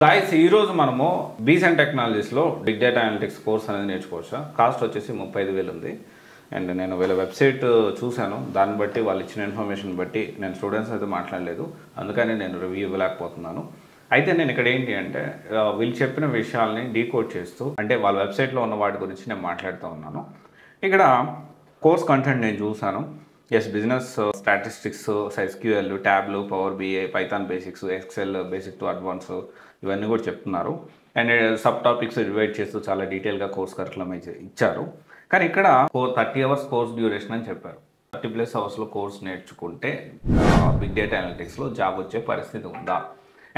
Guys ఈ రోజు మనము బీసెంట్ టెక్నాలజీస్లో బిగ్ డేటా అనలిటిక్స్ కోర్స్ అనేది నేర్చుకోవచ్చు. కాస్ట్ వచ్చేసి 35,000 ఉంది. అండ్ నేను వీళ్ళ వెబ్సైట్ చూశాను. దాన్ని బట్టి వాళ్ళు ఇచ్చిన ఇన్ఫర్మేషన్ బట్టి నేను స్టూడెంట్స్ అయితే మాట్లాడలేదు, అందుకని నేను రివ్యూ ఇవ్వలేకపోతున్నాను. అయితే నేను ఇక్కడ ఏంటి అంటే వీళ్ళు చెప్పిన విషయాల్ని డీకోడ్ చేస్తూ, అంటే వాళ్ళ వెబ్సైట్లో ఉన్న వాటి గురించి నేను మాట్లాడుతూ ఉన్నాను. ఇక్కడ కోర్స్ కంటెంట్ నేను చూశాను. Yes, business statistics, SQL, Tableau, power BI, Python basics, Excel basic to advance ఇవన్నీ కూడా చెప్తున్నారు. అండ్ సబ్ టాపిక్స్ డివైడ్ చేస్తూ చాలా డీటెయిల్గా కోర్స్ కరికులం అయితే ఇచ్చారు. కానీ ఇక్కడ 30 అవర్స్ కోర్స్ డ్యూరేషన్ అని చెప్పారు. 30+ అవర్స్లో కోర్స్ నేర్చుకుంటే బిగ్ డేటా అనలిటిక్స్లో జాబ్ వచ్చే పరిస్థితి ఉందా?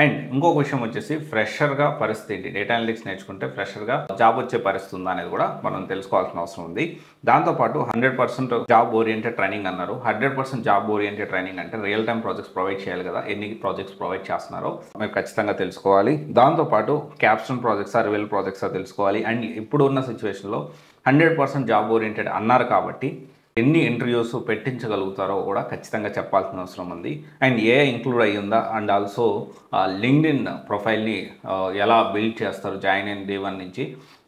అండ్ ఇంకొక విషయం వచ్చేసి ఫ్రెషర్గా పరిస్థితి, డేటా అనలిటిక్స్ నేర్చుకుంటే ఫ్రెషర్గా జాబ్ వచ్చే పరిస్థితి ఉందా అనేది కూడా మనం తెలుసుకోవాల్సిన అవసరం ఉంది. దాంతోపాటు 100% జాబ్ ఓరియంటెడ్ ట్రైనింగ్ అన్నారు. 100% జాబ్ ఓరియంటెడ్ ట్రైనింగ్ అంటే రియల్ టైమ్ ప్రాజెక్ట్స్ ప్రొవైడ్ చేయాలి కదా. ఎన్ని ప్రాజెక్ట్స్ ప్రొవైడ్ చేస్తున్నారో మీరు ఖచ్చితంగా తెలుసుకోవాలి. దాంతోపాటు క్యాప్స్టోన్ ప్రాజెక్ట్సా, రివెల్ ప్రాజెక్ట్సా తెలుసుకోవాలి. అండ్ ఇప్పుడు ఉన్న సిచ్యువేషన్లో 100% జాబ్ ఓరియంటెడ్ అన్నారు కాబట్టి ఎన్ని ఇంటర్వ్యూస్ పెట్టించగలుగుతారో కూడా ఖచ్చితంగా చెప్పాల్సిన అవసరం ఉంది. అండ్ ఏ ఇంక్లూడ్ అయ్యిందా, అండ్ ఆల్సో లింక్డ్ఇన్ ప్రొఫైల్ని ఎలా బిల్డ్ చేస్తారు జాయిన్ అయిన డే 1 నుంచి,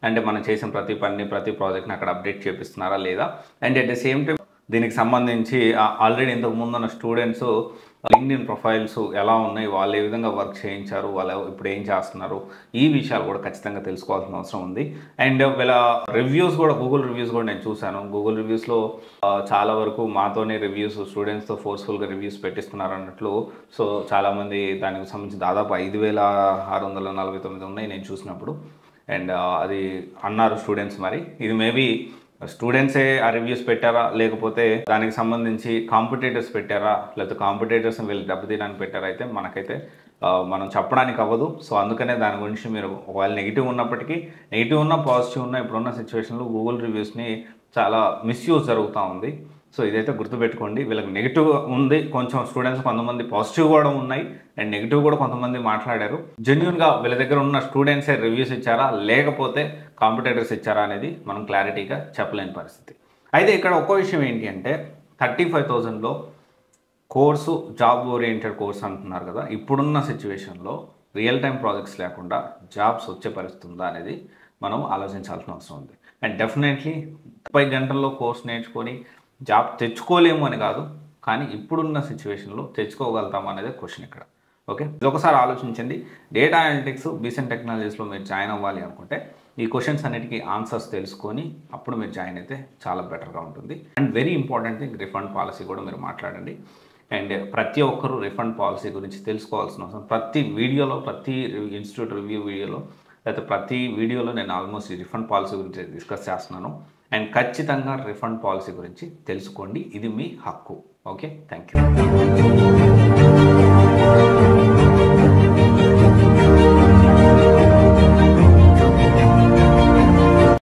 అంటే మనం చేసిన ప్రతి పని, ప్రతి ప్రాజెక్ట్ని అక్కడ అప్డేట్ చేపిస్తున్నారా లేదా, and at the same time దీనికి సంబంధించి ఆల్రెడీ ఇంతకు ముందు ఉన్న స్టూడెంట్స్ లింక్డ్ఇన్ ప్రొఫైల్స్ ఎలా ఉన్నాయి, వాళ్ళు ఏ విధంగా వర్క్ చేయించారు, వాళ్ళు ఇప్పుడు ఏం చేస్తున్నారు, ఈ విషయాలు కూడా ఖచ్చితంగా తెలుసుకోవాల్సిన అవసరం ఉంది. అండ్ వీళ్ళ రివ్యూస్ కూడా, గూగుల్ రివ్యూస్ కూడా నేను చూశాను. గూగుల్ రివ్యూస్లో చాలా వరకు మాతోనే రివ్యూస్, స్టూడెంట్స్తో ఫోర్స్ఫుల్గా రివ్యూస్ పెట్టిస్తున్నారు అన్నట్లు. సో చాలామంది దానికి సంబంధించి దాదాపు 5,649 ఉన్నాయి నేను చూసినప్పుడు. అండ్ అది అన్నారు స్టూడెంట్స్. మరి ఇది మేబీ స్టూడెంట్సే ఆ రివ్యూస్ పెట్టారా, లేకపోతే దానికి సంబంధించి కాంపిటేటర్స్ పెట్టారా, లేకపోతే కాంపిటేటర్స్ని వీళ్ళు దెబ్బతీయడానికి పెట్టారా అయితే మనకైతే మనం చెప్పడానికి అవ్వదు. సో అందుకనే దాని గురించి మీరు ఒకవేళ నెగిటివ్ ఉన్నప్పటికీ, నెగిటివ్ ఉన్నా పాజిటివ్ ఉన్నా ఇప్పుడున్న సిచ్యువేషన్లో గూగుల్ రివ్యూస్ని చాలా మిస్యూజ్ జరుగుతూ ఉంది. సో ఇదైతే గుర్తుపెట్టుకోండి. వీళ్ళకి నెగిటివ్ ఉంది కొంచెం, స్టూడెంట్స్ కొంతమంది పాజిటివ్ కూడా ఉన్నాయి, అండ్ నెగిటివ్ కూడా కొంతమంది మాట్లాడారు. జెన్యూన్గా వీళ్ళ దగ్గర ఉన్న స్టూడెంట్సే రివ్యూస్ ఇచ్చారా, లేకపోతే కాంపిటేటర్స్ ఇచ్చారా అనేది మనం క్లారిటీగా చెప్పలేని పరిస్థితి. అయితే ఇక్కడ ఒక్కో విషయం ఏంటి అంటే 35,000లో కోర్సు జాబ్ ఓరియంటెడ్ కోర్స్ అంటున్నారు కదా. ఇప్పుడున్న సిచ్యువేషన్లో రియల్ టైం ప్రాజెక్ట్స్ లేకుండా జాబ్స్ వచ్చే పరిస్థితి ఉందా అనేది మనం ఆలోచించాల్సిన అవసరం ఉంది. అండ్ డెఫినెట్లీ 30 గంటల్లో కోర్స్ నేర్చుకొని జాబ్ తెచ్చుకోలేము అని కాదు, కానీ ఇప్పుడున్న సిచ్యువేషన్లో తెచ్చుకోగలుగుతాం అనేది క్వశ్చన్ ఇక్కడ. ఓకే, ఇది ఒకసారి ఆలోచించండి. డేటా అనలిటిక్స్ బీసెంట్ టెక్నాలజీస్లో మీరు జాయిన్ అవ్వాలి అనుకుంటే ఈ క్వశ్చన్స్ అన్నిటికీ ఆన్సర్స్ తెలుసుకొని అప్పుడు మీరు జాయిన్ అయితే చాలా బెటర్గా ఉంటుంది. And very important thing, refund policy కూడా మీరు మాట్లాడండి. అండ్ ప్రతి ఒక్కరూ రిఫండ్ పాలసీ గురించి తెలుసుకోవాల్సిన అవసరం. ప్రతి వీడియోలో, ప్రతి ఇన్స్టిట్యూట్ రివ్యూ వీడియోలో, లేకపోతే ప్రతి వీడియోలో నేను ఆల్మోస్ట్ ఈ రిఫండ్ పాలసీ గురించి డిస్కస్ చేస్తున్నాను. అండ్ ఖచ్చితంగా రిఫండ్ పాలసీ గురించి తెలుసుకోండి, ఇది మీ హక్కు. Okay, thank you.